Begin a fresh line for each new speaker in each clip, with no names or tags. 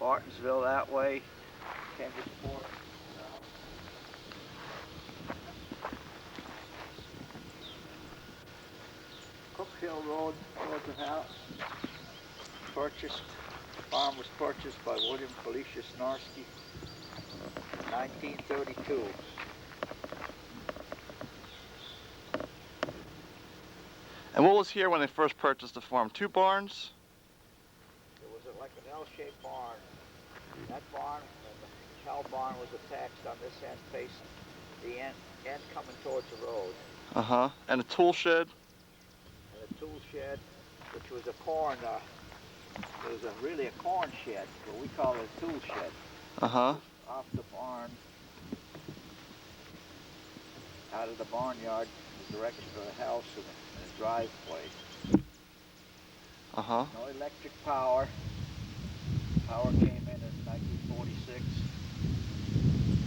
Bartonsville that way, Kendisport. Cook Hill Road towards the house. Farm was purchased by William Felicia Snarsky in 1932.
And what was here when they first purchased the farm? 2 barns?
It was like an L-shaped barn. That barn and the cow barn was attached on this end facing the end coming towards the road.
Uh-huh. And a tool shed?
And a tool shed, which was a corn, it was really a corn shed, but we call it a tool shed.
Uh-huh.
Off the barn, out of the barnyard, in the direction of the house and a driveway.
Uh-huh.
No electric power. Power came in 1946.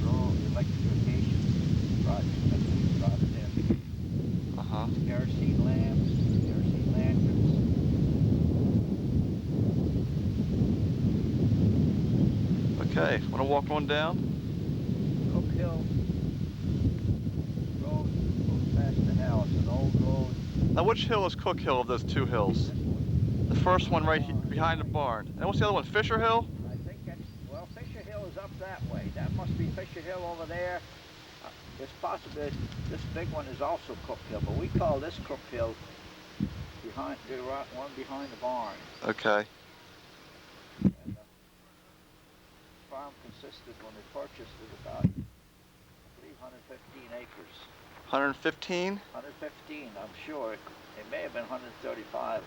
Rural electrification project that we brought it in.
Uh-huh.
Kerosene lamps, kerosene lanterns.
Okay, want to walk on down?
Cook Hill Road goes past the house, an old road.
Now which hill is Cook Hill of those 2 hills? The first one right behind the barn. And what's the other one, Fisher Hill?
I think that's, well, Fisher Hill is up that way. That must be Fisher Hill over there. It's possible this big one is also Cook Hill, but we call this Cook Hill behind the one behind the barn.
Okay.
And the farm consisted, when they purchased it, about, I believe, 115 acres.
115?
115, I'm sure. It may have been 135.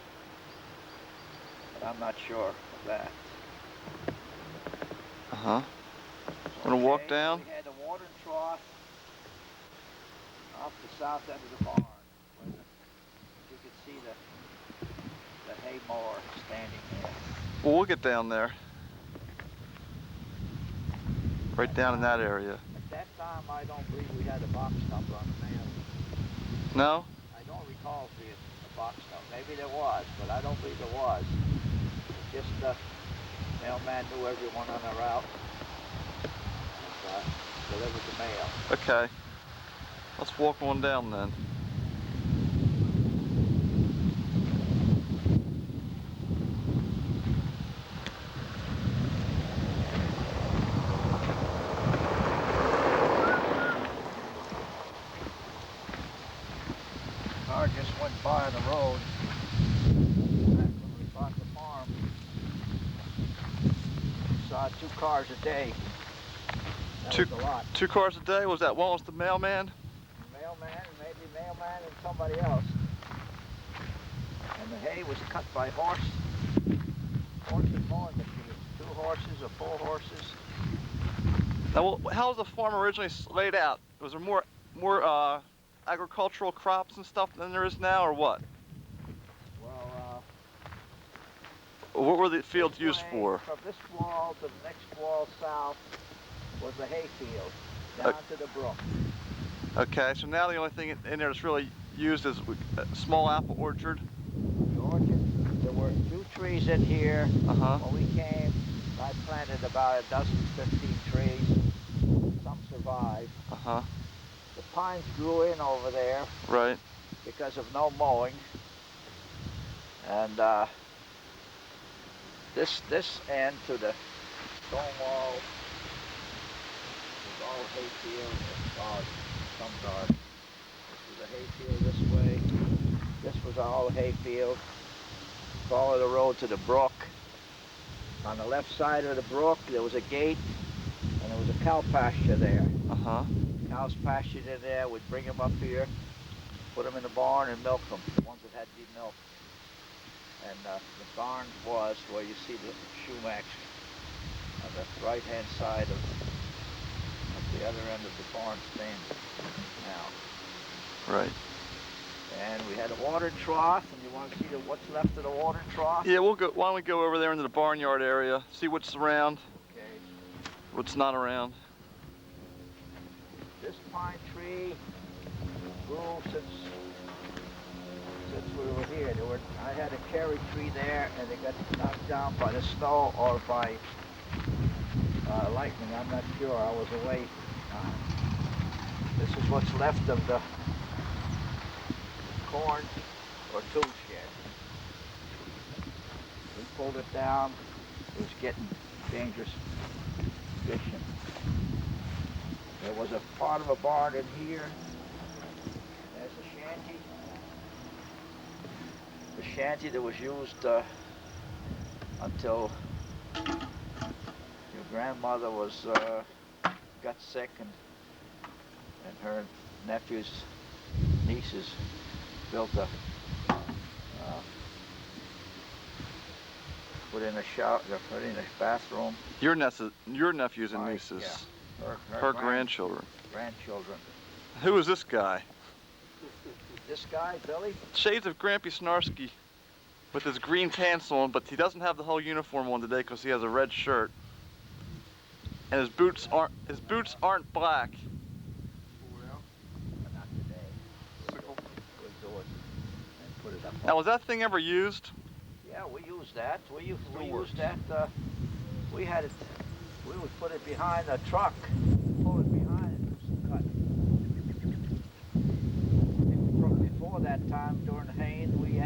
But I'm not sure of that.
Uh-huh. Want to walk down?
We had a watering trough off the south end of the barn, where you could see the hay mower standing there.
Well, we'll get down there. Right down in that area.
At that time, I don't believe we had a box number on the mail.
No?
I don't recall seeing a box number. Maybe there was, but I don't believe there was. Just the mailman knew everyone on the route and delivered the mail.
Okay. Let's walk on down then.
Car just went by the road back when we bought the farm. We saw 2 cars a day. That was a lot.
2 cars a day? Was that one was the mailman?
Mailman, maybe mailman and somebody else. And the hay was cut by horse and mowing machines. 2 horses or 4 horses.
Now, how was the farm originally laid out? Was there more agricultural crops and stuff than there is now, or what?
Well,
what were the fields used for?
From this wall to the next wall south was the hay field, down to the brook.
Okay, so now the only thing in there that's really used is a small apple orchard.
The orchard, there were 2 trees in here.
Uh-huh.
When we came, I planted about 15 trees. Some survived.
Uh-huh.
The pines grew in over there.
Right.
Because of no mowing. And this end to the stone wall was all hayfield and garden, some garden. This was a hayfield this way. This was all hayfield. Follow the road to the brook. On the left side of the brook there was a gate and there was a cow pasture there.
Uh-huh.
Cows pastured in there, we'd bring them up here, put them in the barn and milk them, the ones that had to be milked. And the barn was where you see the Shumax on the right-hand side of the other end of the barn stand now.
Right.
And we had a water trough, and you want to see what's left of the water trough?
Yeah, we'll go. Why don't we go over there into the barnyard area, see what's around,
Okay.
what's not around.
This pine tree grew since we were here. I had a cherry tree there, and it got knocked down by the snow or by lightning, I'm not sure. I was away. This is what's left of the corn or tool shed. We pulled it down. It was getting dangerous fishing. There was a part of a barn in here. There's a shanty. The shanty that was used until your grandmother was got sick, and her nephews, nieces built a put in a shower, put in a bathroom.
Your nephews and nieces.
Yeah.
Her grandchildren.
Grandchildren.
Who is this guy?
This guy, Billy?
Shades of Grampy Snarsky with his green pants on, but he doesn't have the whole uniform on today because he has a red shirt. And his boots aren't black.
Well, not today. We'll do it and put it up.
Now, was that thing ever used?
Yeah, we used that. We used that. We had it. We would put it behind a truck, pull it behind, and do some cutting. Before that time, during haying, we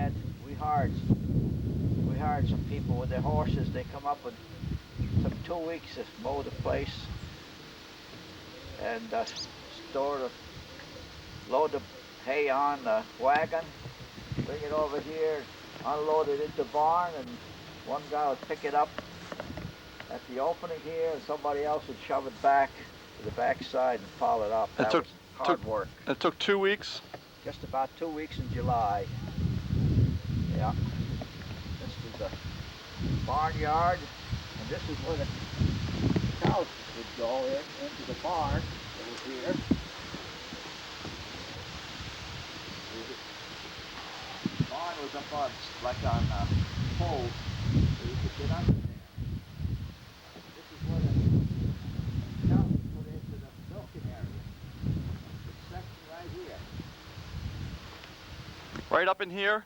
hired some people with their horses. They come up and took 2 weeks to mow the place and load the hay on the wagon, bring it over here, unload it into the barn, and one guy would pick it up at the opening here, and somebody else would shove it back to the back side and pile it up. That was hard work.
It took 2 weeks?
Just about 2 weeks in July. Yeah. This was the barnyard, and this is where the cows would go into the barn that was here. The barn was up on, like on poles, so you could get under there. This is where the cows were put into the milking area. This section right here.
Right up in here?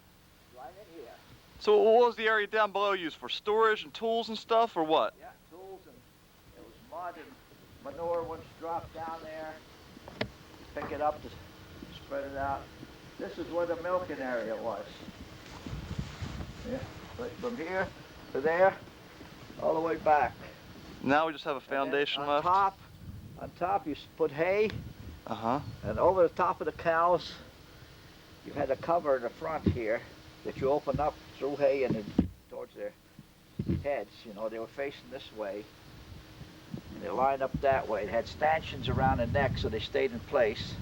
Right in here.
So what was the area down below used for? Storage and tools and stuff, or what?
Yeah, tools, and there was mud and manure once dropped down there. Pick it up to spread it out. This is where the milking area was. Yeah, right from here to there, all the way back.
Now we just have a foundation
on
left?
On top you put hay, and over the top of the cows, you had a cover in the front here that you open up through hay and then towards their heads. You know, they were facing this way, and they lined up that way. They had stanchions around the neck so they stayed in place.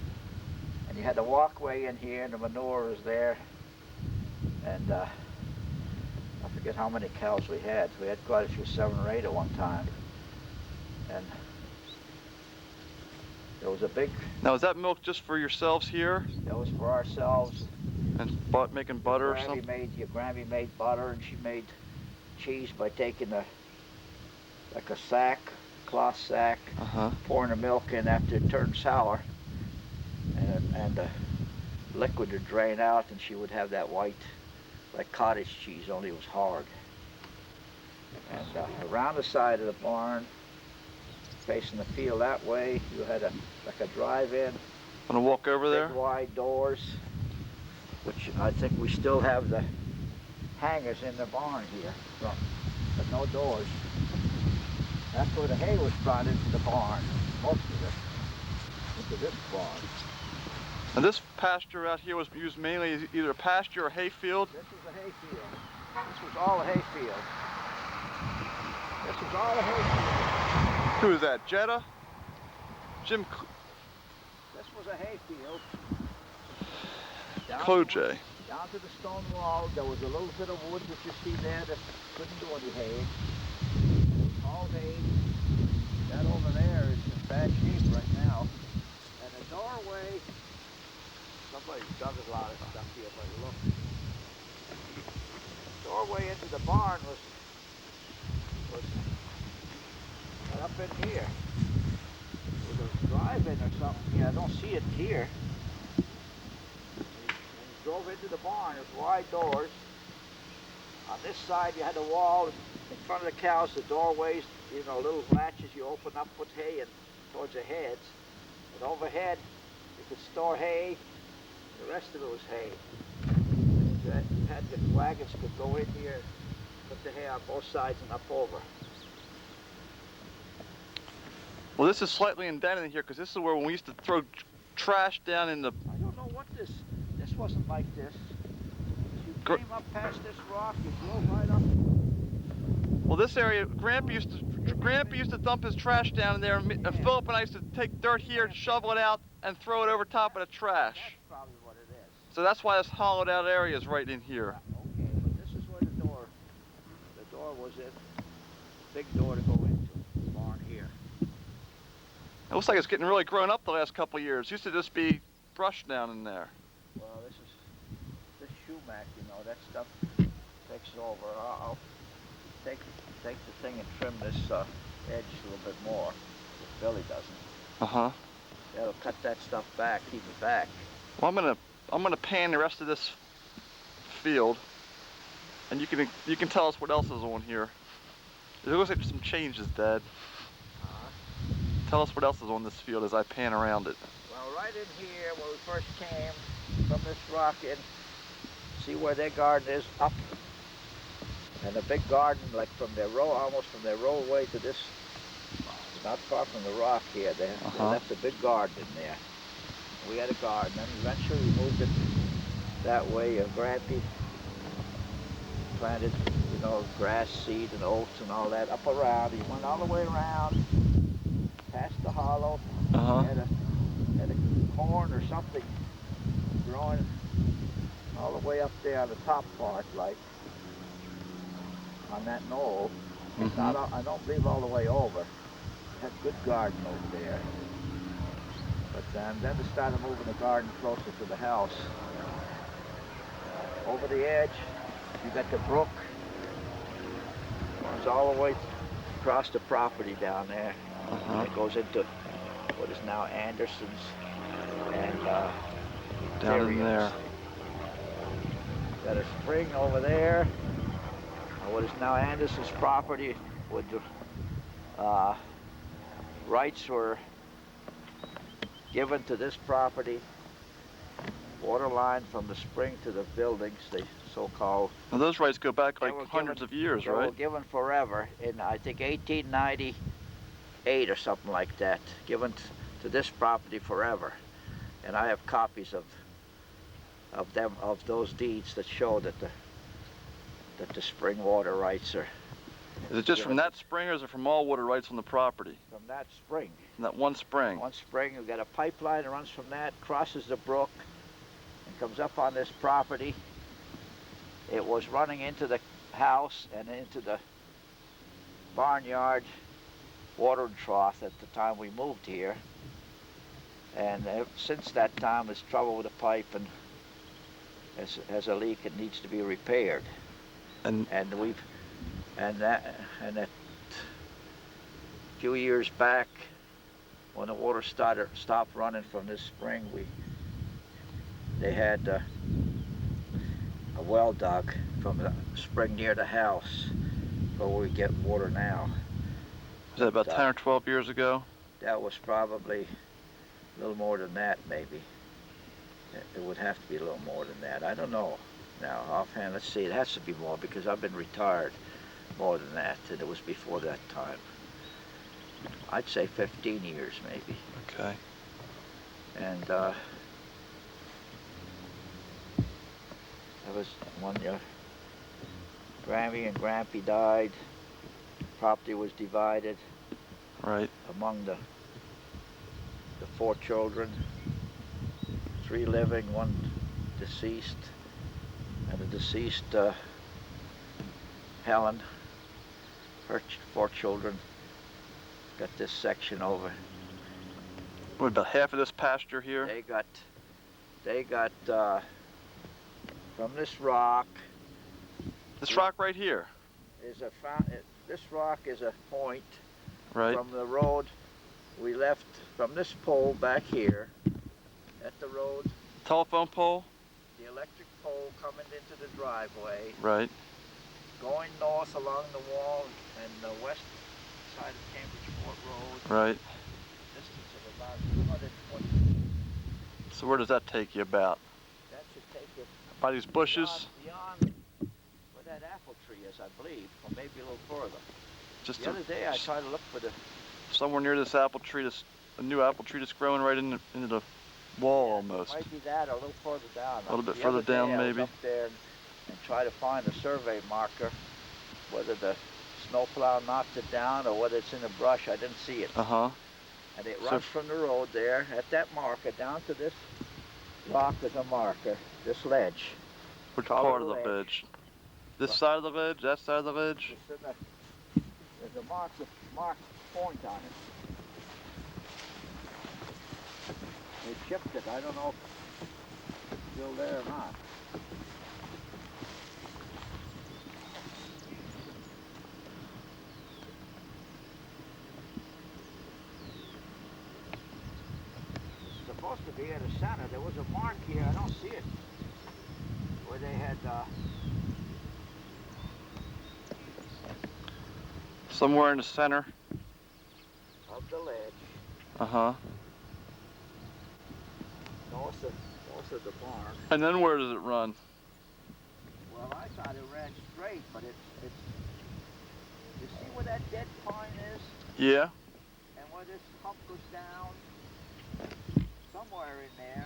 And you had the walkway in here, and the manure was there. And I forget how many cows we had. We had quite a few, 7 or 8 at one time. And there was a big...
Now, is that milk just for yourselves here?
That was for ourselves.
And making butter or something?
Grammy made butter, and she made cheese by taking like a sack, cloth sack, pouring the milk in after it turned sour, and the liquid would drain out, and she would have that white, like cottage cheese, only it was hard. And around the side of the barn, facing the field that way, you had like a drive-in.
Want to walk over there?
Big wide doors, which I think we still have the hangers in the barn here, but no doors. That's where the hay was brought into the barn, most of it, into this barn.
And this pasture out here was used mainly as either a pasture or hay field?
This was a hay field. This was all a hay field. This was all a hay field.
Who is that, Jetta? Jim...
This was a hay field.
Cloj.
Down to the stone wall, there was a little bit of wood that you see there that couldn't do any hay. All hay. That over there is in bad shape right now. And the doorway, somebody dug a lot of stuff here, but look. The doorway into the barn was right up in here. It was a drive-in or something. Yeah, I don't see it here. Drove into the barn, there's wide doors. On this side you had a wall in front of the cows, the doorways, you know, little latches you open up, put hay in towards the heads. And overhead, you could store hay. The rest of it was hay. You had the wagons could go in here, put the hay on both sides and up over.
Well, this is slightly indented in here because this is where when we used to throw trash down in the...
I don't know what this wasn't like this. You came up past this rock, you drove right up.
Well, this area, Grandpa used to dump his trash down in there, and Philip and I used to take dirt here, shovel it out, and throw it over top of the trash.
That's probably what it is.
So that's why this hollowed out area is right in here.
Okay, but this is where the door was in. Big door to go into the barn here.
It looks like it's getting really grown up the last couple of years. It used to just be brush down in there.
Well, this sumac, you know, that stuff takes over. I'll take the thing and trim this edge a little bit more, if Billy doesn't.
Uh-huh.
That'll cut that stuff back, keep it back.
Well, I'm gonna pan the rest of this field, and you can tell us what else is on here. It looks like there's some changes, Dad. Tell us what else is on this field as I pan around it.
Well, right in here, where we first came from this rock in, see where their garden is up, and a big garden like from their row, almost from their roadway to this, not far from the rock here. They left a big garden in there. We had a garden, and eventually we moved it that way. Grampy planted, you know, grass seed and oats and all that up around. He went all the way around, past the hollow. Had a corn or something growing all the way up there on the top part, like on that knoll. It's not, I don't believe all the way over. It had good garden over there. But then they started moving the garden closer to the house. Over the edge, you got the brook. It goes all the way across the property down there. It goes into what is now Anderson's and
down in there.
Got a spring over there. What is now Anderson's property, with the rights were given to this property. Water line from the spring to the buildings, the so-called.
Well, those rights go back like hundreds of years, right?
They were given forever in, I think, 1898 or something like that. Given to this property forever, and I have copies of those deeds that show that the spring water rights are.
Is it just from that spring, or is it from all water rights on the property?
From that spring.
From that one spring.
One spring, we've got a pipeline that runs from that, crosses the brook, and comes up on this property. It was running into the house and into the barnyard watering trough at the time we moved here. And since that time, there's trouble with the pipe and has a leak. It needs to be repaired. And that a few years back, when the water stopped running from this spring, they had a well dug from the spring near the house where we get water now.
Was that about 10 or 12 years ago?
That was probably a little more than that, maybe. It would have to be a little more than that. I don't know. Now, offhand, let's see. It has to be more because I've been retired more than that, and it was before that time. I'd say 15 years, maybe.
Okay.
And that was one year. Grammy and Grampy died. Property was divided.
Right.
Among the 4 children. 3 living, 1 deceased. And the deceased, Helen, her 4 children, got this section over.
What, about half of this pasture here?
They got from this rock.
This rock right here?
This rock is a point.
Right.
From the road. We left from this pole back here at the road.
Telephone pole?
The electric pole coming into the driveway.
Right.
going north along the wall and the west side of Cambridge Fort Road,
Right.
distance of about 220.
So where does that take you about?
That should take you
By these bushes?
beyond where that apple tree is, I believe, or maybe a little further.
Just
The other day I tried to look for the...
somewhere near this apple tree, a new apple tree that's growing right into the wall almost.
It might be that or a little further down.
A little bit
The
further
other day
down,
I
maybe.
was up there and try to find a survey marker, whether the snowplow knocked it down or whether it's in the brush. I didn't see it.
Uh-huh.
And it runs from the road there at that marker down to this rock as a marker, this ledge.
Which part of the ledge? This side of the ledge? That side of the ledge?
There's a marked point on it. They chipped it. I don't know if it's still there or not. It's supposed to be at the center. There was a mark here. I don't see it. Where they had
somewhere in the center
of the ledge.
Uh-huh.
North of the barn.
And then where does it run?
Well, I thought it ran straight, but it's you see where that dead pine is?
Yeah.
And where this hump goes down? Somewhere in there.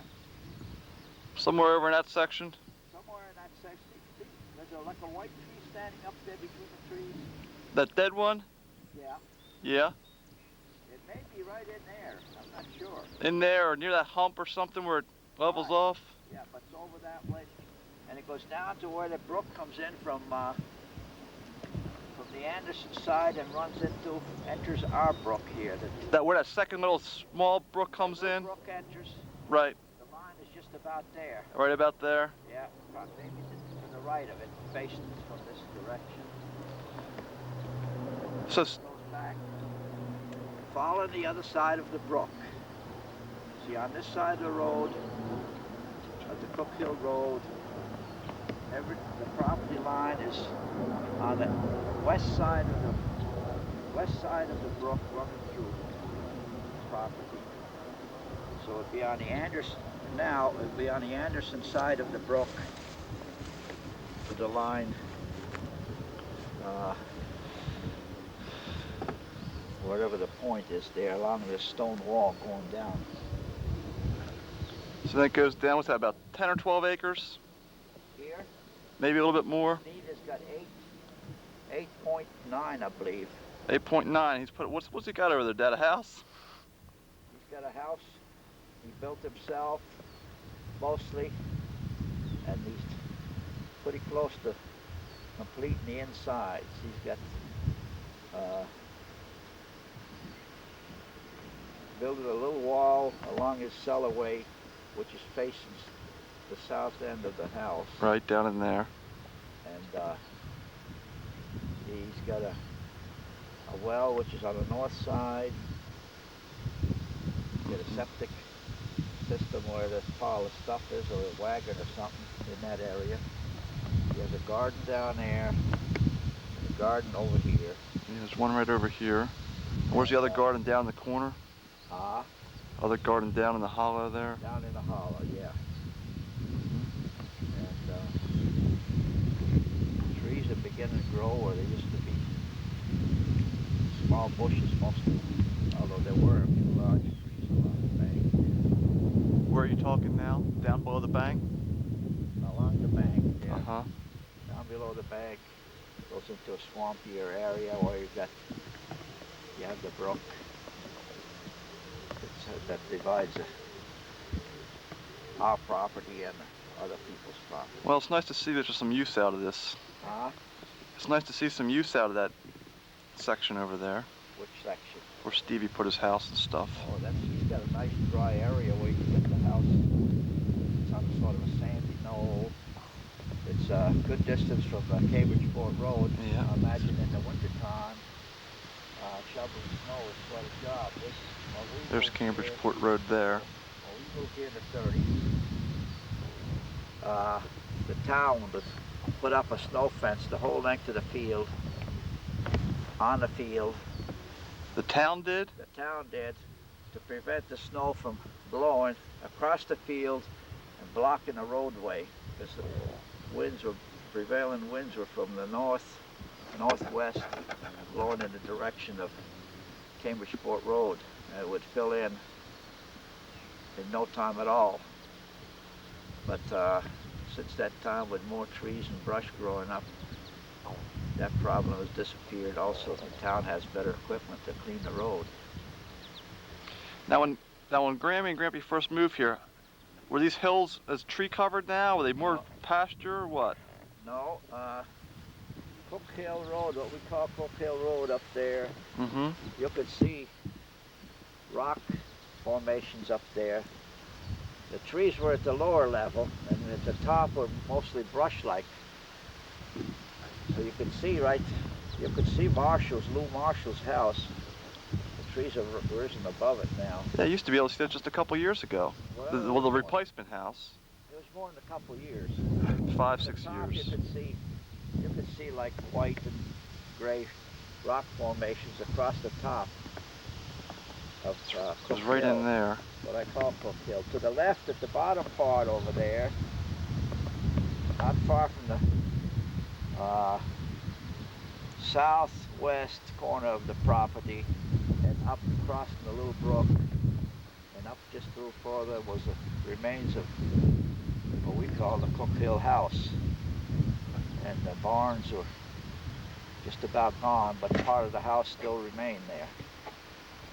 Somewhere over in that section?
Somewhere in that section. There's like a white tree standing up there between the trees.
That dead one?
Yeah.
Yeah.
It may be right in there. I'm not sure.
In there or near that hump or something where it levels off?
Yeah, but it's over that way. And it goes down to where the brook comes in from the Anderson side and enters our brook here.
That where that second little small brook comes in?
Brook enters.
Right.
The line is just about there.
Right about there?
Yeah, maybe to the right of it, facing from this direction.
So
Goes back. Follow the other side of the brook. See, on this side of the road, at the Cook Hill Road, the property line is on the west side of the brook running through the property. So it'd be on the Anderson side of the brook with the line wherever the point is there along this stone wall going down.
So that goes down, what's that, about 10 or 12 acres?
Here?
Maybe a little bit more?
Need has got 8.9, I believe.
8.9. He's put, what's he got over there, Dad? A house?
He's got a house he built himself, mostly, and he's pretty close to completing the insides. He's got building a little wall along his cellarway, which is facing the south end of the house.
Right down in there.
And he's got a well which is on the north side. He's got a septic system where the pile of stuff is, or a wagon or something in that area. He has a garden down there, and a garden over here.
Yeah, there's one right over here. Where's the other garden down in the corner? Other garden down in the hollow there?
Down in the hollow, yeah. And trees are beginning to grow where they used to be small bushes mostly, although there were a few large trees along the bank.
Where are you talking now? Down below the bank?
Along the bank, yeah.
Uh-huh.
Down below the bank goes into a swampier area where you have the brook that divides our property and other people's property.
Well, it's nice to see there's some use out of this. It's nice to see some use out of that section over there.
Which section?
Where Stevie put his house and stuff.
Oh, he's got a nice dry area where you can get the house. It's on sort of a sandy knoll. It's a good distance from Cambridge Fort Road.
Yeah.
I imagine in the wintertime, shoveling snow is quite a job.
There's Cambridge Port Road there.
We moved here in the 30s. The town was put up a snow fence the whole length of the field, on the field.
The town did?
The town did, to prevent the snow from blowing across the field and blocking the roadway, because the prevailing winds were from the northwest, blowing in the direction of Cambridgeport Road, and it would fill in no time at all. But since that time, with more trees and brush growing up, that problem has disappeared. Also, the town has better equipment to clean the road.
Now when Grammy and Grampy first moved here, were these hills as tree covered now? Were they more pasture or what?
No, Cook Hill Road, what we call Cook Hill Road up there, you could see rock formations up there. The trees were at the lower level, and at the top were mostly brush-like. So you could see you could see Lou Marshall's house. The trees have risen above it now.
Yeah, I used to be able to see that just a couple years ago.
Well,
the replacement house.
It was more than a couple years.
5, 6 years.
You could see like white and gray rock formations across the top of Cook
It was right
Hill,
in there.
what I call Cook Hill. To the left at the bottom part over there, not far from the southwest corner of the property, and up across the little brook, and up just a little further was the remains of what we call the Cook Hill house. And the barns were just about gone, but part of the house still remained there.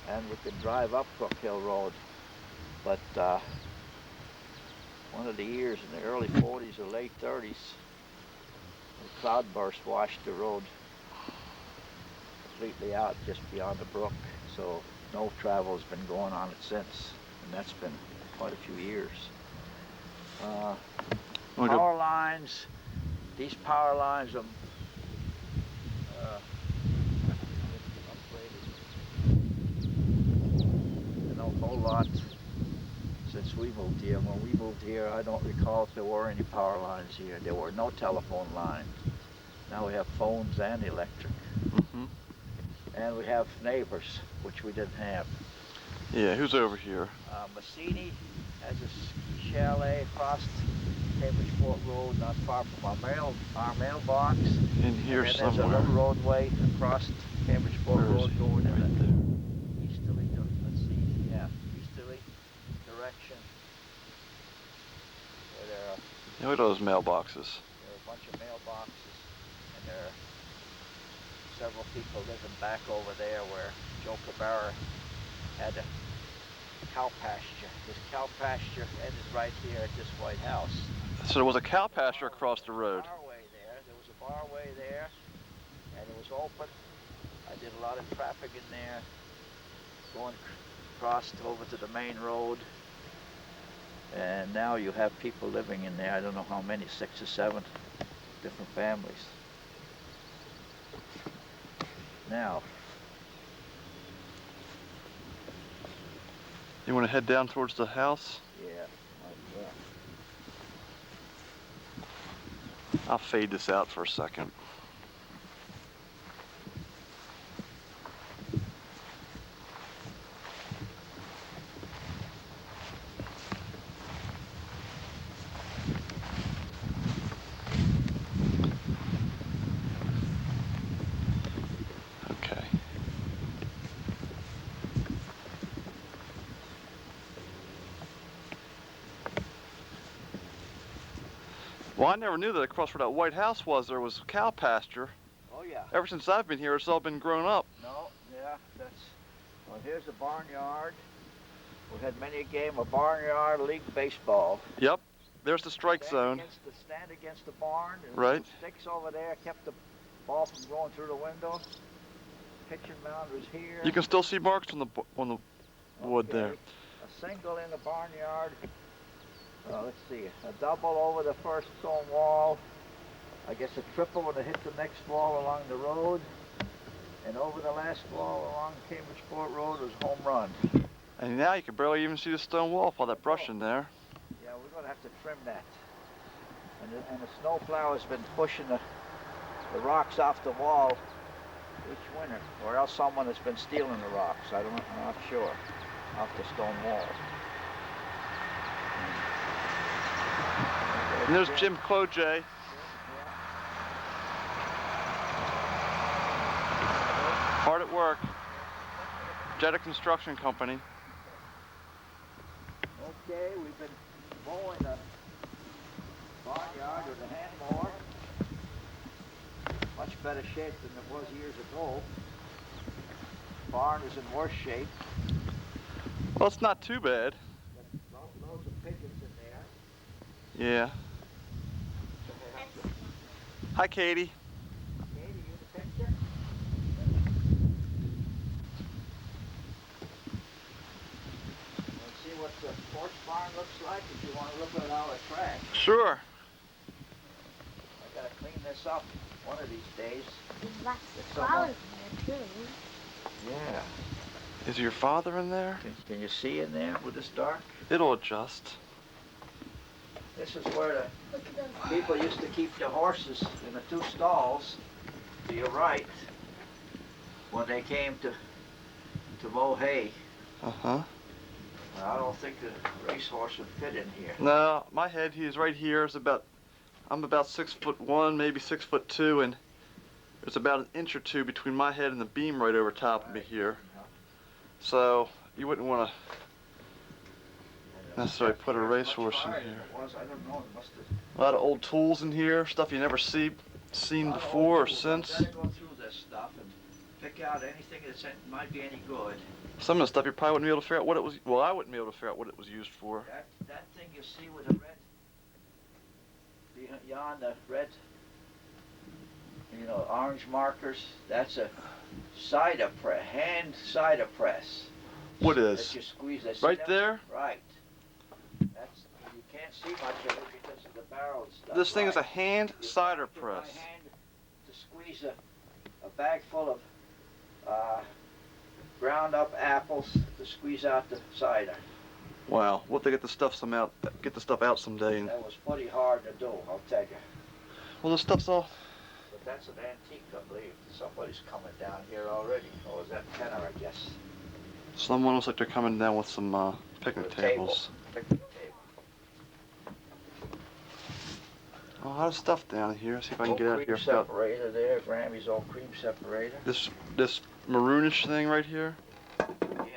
And we could drive up Cook Hill Road, but one of the years in the early 40s or late 30s, a cloudburst washed the road completely out just beyond the brook, so no travel has been going on it since, and that's been quite a few years. Power lines, these power lines are upgraded a whole lot since we moved here. When we moved here, I don't recall if there were any power lines here. There were no telephone lines. Now we have phones and electric. And we have neighbors, which we didn't have.
Yeah, who's over here?
Massini has a chalet across Cambridgeport Road, not far from our mailbox.
In here
and
somewhere.
There's a little roadway across Cambridgeport Road going in the easterly, let's see, yeah, easterly direction. Where there are,
Yeah, look at those mailboxes.
there are a bunch of mailboxes, and there are several people living back over there where Joe Cabrera had a cow pasture. This cow pasture ended right here at this white house.
So there was a cow pasture across the road.
There was a barway there, and it was open. I did a lot of traffic in there, going across over to the main road. And now you have people living in there. I don't know how many, 6 or 7 different families. Now,
you want to head down towards the house?
yeah, like that.
I'll fade this out for a second. Okay. Well, I never knew that across where that white house was, there was cow pasture.
Oh yeah.
Ever since I've been here, it's all been grown up.
No, yeah, well, here's a barnyard. We had many a game of barnyard league baseball.
Yep, there's the strike zone.
Stand against the barn. And
right.
Sticks over there kept the ball from going through the window. Pitching mound was here.
You can still see marks on the wood there.
A single in the barnyard. Let's see, a double over the first stone wall. I guess a triple when it hit the next wall along the road. And over the last wall along Cambridgeport Road was home run.
And now you can barely even see the stone wall with all that brush in there.
Yeah, we're going to have to trim that. And the snowplow has been pushing the rocks off the wall each winter, or else someone has been stealing the rocks. I'm not sure. Off the stone wall.
And there's Jim Clojay. Hard at work. Jetta Construction Company.
Okay, we've been mowing the barnyard with a hand mower. Much better shape than it was years ago. Barn is in worse shape.
Well, it's not too bad.
Loads of pigeons in there.
Yeah. Hi, Katie.
Katie, you the picture? Let's see what the horse barn looks like if you want to look at all the trash.
Sure.
I gotta clean this up one of these days.
There's lots of
It's
flowers in there too.
Yeah.
Is your father in there?
Can you see in there with this dark?
It'll adjust.
This is where the
Look at those.
people used to keep the horses in the two stalls to your right when they came to mow hay.
Uh-huh.
I don't think the racehorse would fit in here.
No, my head, he's right here. I'm about 6'1", maybe 6'2", and there's about an inch or two between my head and the beam right over top of me here. So you wouldn't want to necessarily put a racehorse in here.
I don't know. It must have.
A lot of old tools in here, stuff you never seen before or since.
I gotta go through this stuff and pick out anything that might be any good.
Some of the stuff you probably wouldn't be able to figure out what it was. Well, I wouldn't be able to figure out what it was used for.
That thing you see with the red, beyond the red, orange markers. That's a cider press, hand cider press.
What
That
is?
you squeeze that.
Right there?
Right. That's, you can't see much of it because of the barrel and stuff.
This thing is a
Right.
hand
You
cider
get
press.
My hand to squeeze a bag full of ground up apples to squeeze out the cider.
Wow. We'll have to get the stuff out someday. And,
That was pretty hard to do, I'll tell you.
well, the stuff's all.
But that's an antique, I believe. Somebody's coming down here already. Or is that Kenner, I guess?
Someone looks like they're coming down with some picnic
With a table.
tables.
Picnic table.
A lot of stuff down here. See if I can
Old
get out
cream
here. I've got
separator there. Grammy's old cream separator.
this maroonish thing right here.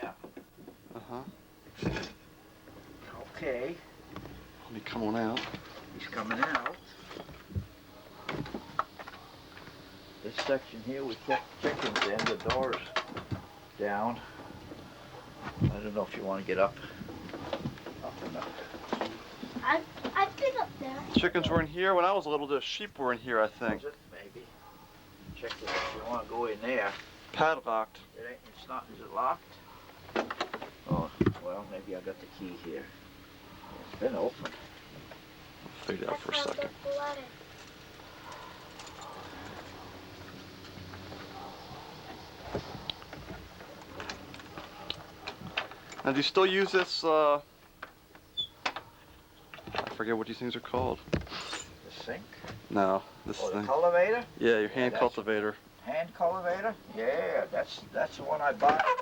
Yeah.
Uh-huh.
Okay.
Let me come on out.
He's coming out. This section here we kept chickens in. The door's down. I don't know if you want to get up enough.
I've been up there.
Chickens were in here when I was little. The sheep were in here, I think.
Is it? Maybe. Check it if you want to go in there.
Padlocked.
It's not. Is it locked? Oh, well, maybe I got the key here. It's been open.
I'll fade out for a
I found
second.
the letter.
Now, do you still use this? I forget what these things are called.
The sink.
No, this
Oh, the
thing.
cultivator.
Yeah, your hand
that's-
cultivator.
Hand cultivator. Yeah, that's the one I bought. I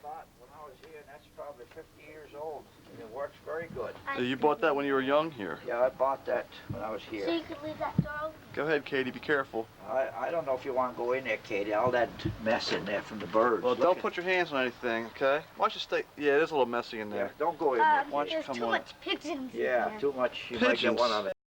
bought when I was here, and that's probably 50 years old, and it works very good.
So you bought that when you were young here.
Yeah, I bought that when I was
So
here.
you can leave that door open.
Go ahead, Katie. Be careful.
I don't know if you want to go in there, Katie. All that mess in there from the birds.
Well,
Look
don't
at-
put your hands on anything, okay? Why don't you stay? Yeah, it is a little messy in
Yeah,
there.
don't go in there.
Why don't you
There's
come
too
on?
much pigeons in
Yeah,
there.
too much. You might get one
Pigeons.
on the